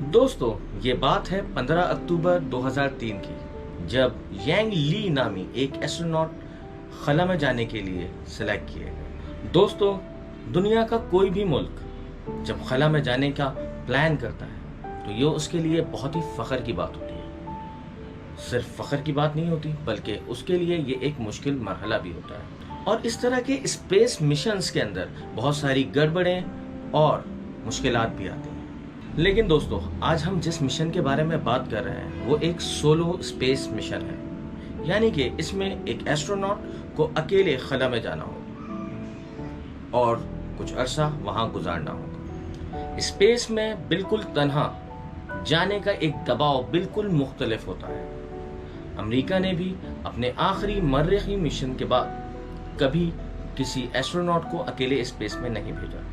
दोस्तों, ये बात है 15 अक्टूबर 2003 की, जब यांग ली नामी एक एस्ट्रोनॉट खला में जाने के लिए सिलेक्ट किए गए। दोस्तों, दुनिया का कोई भी मुल्क जब खला में जाने का प्लान करता है तो ये उसके लिए बहुत ही फख्र की बात होती है। सिर्फ फख्र की बात नहीं होती, बल्कि उसके लिए ये एक मुश्किल मरहला भी होता है। और इस तरह के स्पेस मिशंस के अंदर बहुत सारी गड़बड़ें और मुश्किलात भी आती हैं। लेकिन दोस्तों, आज हम जिस मिशन के बारे में बात कर रहे हैं वो एक सोलो स्पेस मिशन है, यानी कि इसमें एक एस्ट्रोनॉट को अकेले खला में जाना होगा और कुछ अरसा वहां गुजारना होगा। स्पेस में बिल्कुल तन्हा जाने का एक दबाव बिल्कुल मुख्तलिफ होता है। अमेरिका ने भी अपने आखिरी मर्रिखी मिशन के बाद कभी किसी एस्ट्रोनॉट को अकेले स्पेस में नहीं भेजा।